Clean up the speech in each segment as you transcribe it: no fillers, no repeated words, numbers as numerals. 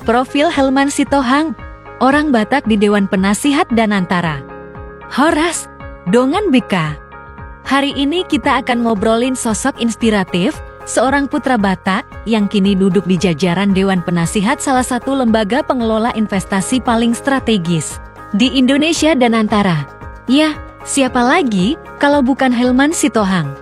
Profil Helman Sitohang, orang Batak di Dewan Penasihat Danantara. Horas, Dongan Bika. Hari ini kita akan ngobrolin sosok inspiratif, seorang putra Batak yang kini duduk di jajaran Dewan Penasihat salah satu lembaga pengelola investasi paling strategis di Indonesia dan Antara. Ya, siapa lagi kalau bukan Helman Sitohang?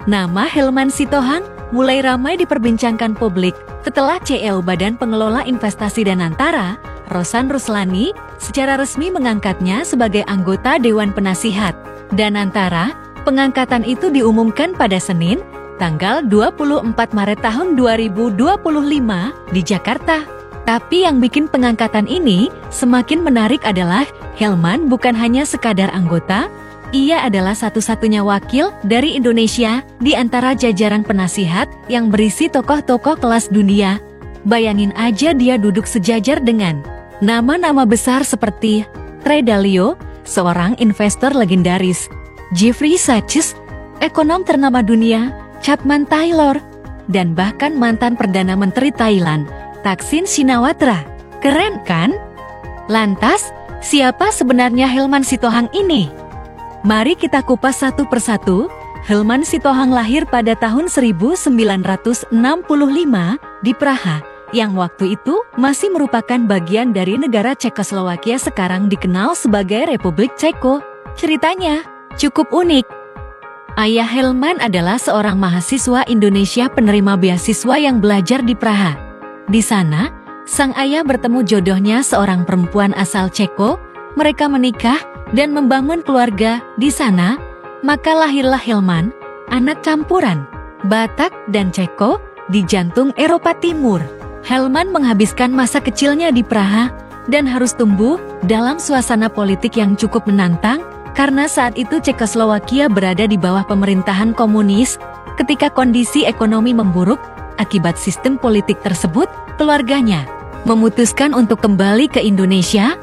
Nama Helman Sitohang mulai ramai diperbincangkan publik setelah CEO Badan Pengelola Investasi Danantara, Rosan Ruslani, secara resmi mengangkatnya sebagai anggota Dewan Penasihat Danantara. Pengangkatan itu diumumkan pada Senin, tanggal 24 Maret tahun 2025 di Jakarta. Tapi yang bikin pengangkatan ini semakin menarik adalah Helman bukan hanya sekadar anggota, ia adalah satu-satunya wakil dari Indonesia di antara jajaran penasihat yang berisi tokoh-tokoh kelas dunia. Bayangin aja dia duduk sejajar dengan nama-nama besar seperti Ray Dalio, seorang investor legendaris, Jeffrey Sachs, ekonom ternama dunia, Chapman Taylor, dan bahkan mantan Perdana Menteri Thailand, Thaksin Shinawatra. Keren kan? Lantas, siapa sebenarnya Helman Sitohang ini? Mari kita kupas satu persatu. Helman Sitohang lahir pada tahun 1965 di Praha, yang waktu itu masih merupakan bagian dari negara Cekoslowakia, sekarang dikenal sebagai Republik Ceko. Ceritanya cukup unik. Ayah Helman adalah seorang mahasiswa Indonesia penerima beasiswa yang belajar di Praha. Di sana, sang ayah bertemu jodohnya seorang perempuan asal Ceko. Mereka menikah dan membangun keluarga di sana, maka lahirlah Helman, anak campuran Batak dan Ceko di jantung Eropa Timur. Helman menghabiskan masa kecilnya di Praha dan harus tumbuh dalam suasana politik yang cukup menantang karena saat itu Cekoslowakia berada di bawah pemerintahan komunis. Ketika kondisi ekonomi memburuk akibat sistem politik tersebut, keluarganya memutuskan untuk kembali ke Indonesia.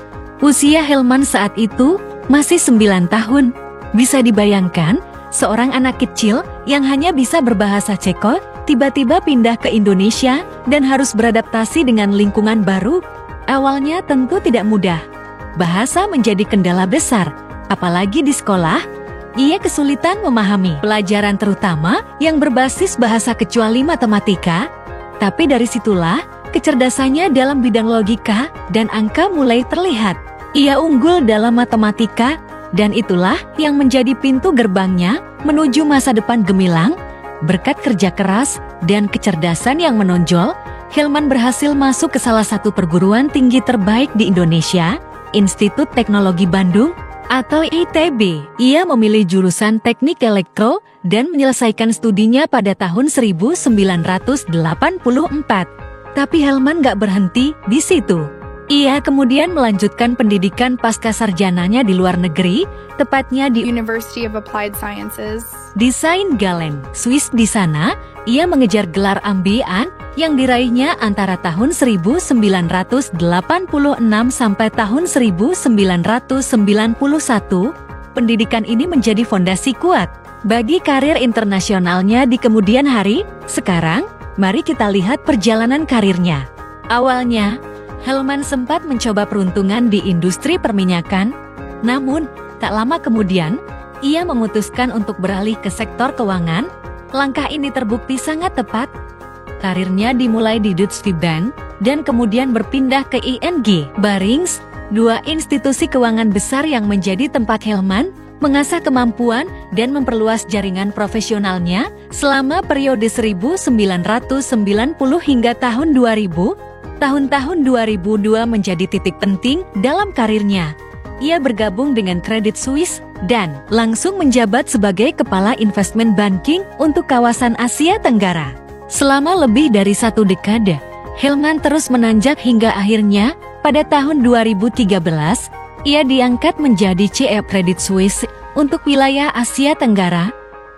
Usia Helman saat itu masih 9 tahun. Bisa dibayangkan, seorang anak kecil yang hanya bisa berbahasa Ceko, tiba-tiba pindah ke Indonesia dan harus beradaptasi dengan lingkungan baru. Awalnya tentu tidak mudah. Bahasa menjadi kendala besar, apalagi di sekolah. Ia kesulitan memahami pelajaran terutama yang berbasis bahasa kecuali matematika. Tapi dari situlah, kecerdasannya dalam bidang logika dan angka mulai terlihat. Ia unggul dalam matematika, dan itulah yang menjadi pintu gerbangnya menuju masa depan gemilang. Berkat kerja keras dan kecerdasan yang menonjol, Helman berhasil masuk ke salah satu perguruan tinggi terbaik di Indonesia, Institut Teknologi Bandung atau ITB. Ia memilih jurusan Teknik Elektro dan menyelesaikan studinya pada tahun 1984. Tapi Helman gak berhenti di situ. Ia kemudian melanjutkan pendidikan pascasarjananya di luar negeri, tepatnya di University of Applied Sciences di Saint Gallen, Swiss. Di sana, ia mengejar gelar MBA yang diraihnya antara tahun 1986 sampai tahun 1991. Pendidikan ini menjadi fondasi kuat bagi karir internasionalnya di kemudian hari. Sekarang, mari kita lihat perjalanan karirnya. Awalnya, Helman sempat mencoba peruntungan di industri perminyakan, namun tak lama kemudian, ia memutuskan untuk beralih ke sektor keuangan. Langkah ini terbukti sangat tepat. Karirnya dimulai di Deutsche Bank dan kemudian berpindah ke ING Barings, dua institusi keuangan besar yang menjadi tempat Helman mengasah kemampuan dan memperluas jaringan profesionalnya selama periode 1990 hingga tahun 2000. Tahun-tahun 2002 menjadi titik penting dalam karirnya. Ia bergabung dengan Credit Suisse dan langsung menjabat sebagai Kepala Investment Banking untuk kawasan Asia Tenggara. Selama lebih dari 1 dekade, Helman terus menanjak hingga akhirnya pada tahun 2013, ia diangkat menjadi CEO Credit Suisse untuk wilayah Asia Tenggara.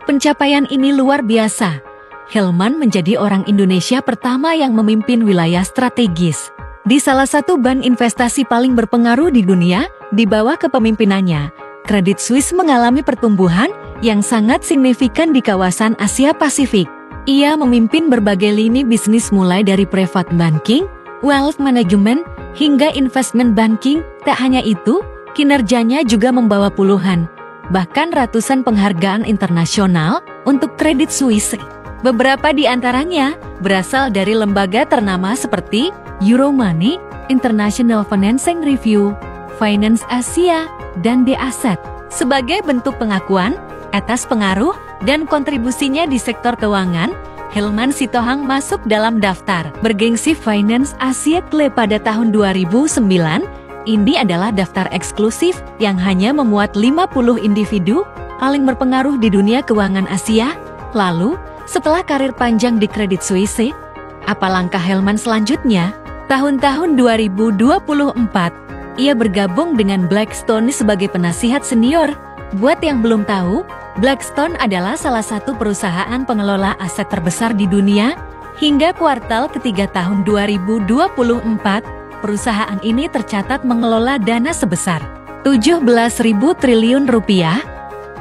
Pencapaian ini luar biasa. Helman menjadi orang Indonesia pertama yang memimpin wilayah strategis di salah satu bank investasi paling berpengaruh di dunia. Di bawah kepemimpinannya, Credit Suisse mengalami pertumbuhan yang sangat signifikan di kawasan Asia Pasifik. Ia memimpin berbagai lini bisnis mulai dari private banking, wealth management, hingga investment banking. Tak hanya itu, kinerjanya juga membawa puluhan, bahkan ratusan penghargaan internasional untuk Credit Suisse. Beberapa di antaranya berasal dari lembaga ternama seperti Euromoney, International Financing Review, Finance Asia, dan The Asset. Sebagai bentuk pengakuan atas pengaruh dan kontribusinya di sektor keuangan, Helman Sitohang masuk dalam daftar bergengsi Finance Asia pada tahun 2009. Ini adalah daftar eksklusif yang hanya memuat 50 individu paling berpengaruh di dunia keuangan Asia. Lalu, setelah karir panjang di Credit Suisse, apa langkah Helman selanjutnya? Tahun-tahun 2024, ia bergabung dengan Blackstone sebagai penasihat senior. Buat yang belum tahu, Blackstone adalah salah satu perusahaan pengelola aset terbesar di dunia. Hingga kuartal ketiga tahun 2024, perusahaan ini tercatat mengelola dana sebesar 17.000 triliun rupiah,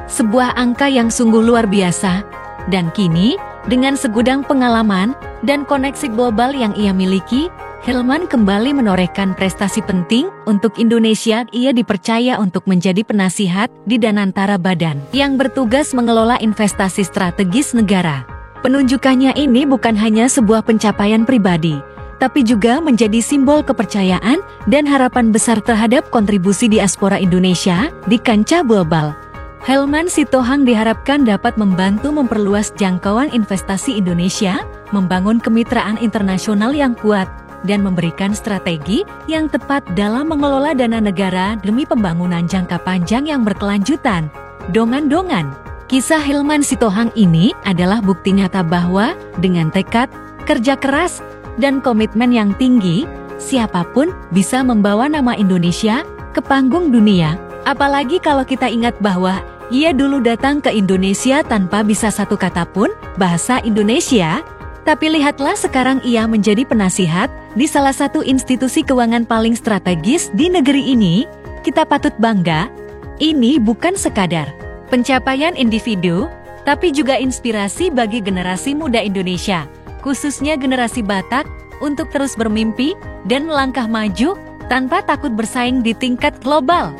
sebuah angka yang sungguh luar biasa. Dan kini, dengan segudang pengalaman dan koneksi global yang ia miliki, Helman kembali menorehkan prestasi penting untuk Indonesia. Ia dipercaya untuk menjadi penasihat di Danantara Badan yang bertugas mengelola investasi strategis negara. Penunjukannya ini bukan hanya sebuah pencapaian pribadi, tapi juga menjadi simbol kepercayaan dan harapan besar terhadap kontribusi diaspora Indonesia di kancah global. Helman Sitohang diharapkan dapat membantu memperluas jangkauan investasi Indonesia, membangun kemitraan internasional yang kuat, dan memberikan strategi yang tepat dalam mengelola dana negara demi pembangunan jangka panjang yang berkelanjutan. Dongan-dongan, kisah Helman Sitohang ini adalah bukti nyata bahwa dengan tekad, kerja keras, dan komitmen yang tinggi, siapapun bisa membawa nama Indonesia ke panggung dunia. Apalagi kalau kita ingat bahwa ia dulu datang ke Indonesia tanpa bisa satu kata pun bahasa Indonesia. Tapi lihatlah sekarang ia menjadi penasihat di salah satu institusi keuangan paling strategis di negeri ini. Kita patut bangga. Ini bukan sekadar pencapaian individu, tapi juga inspirasi bagi generasi muda Indonesia, khususnya generasi Batak, untuk terus bermimpi dan melangkah maju tanpa takut bersaing di tingkat global.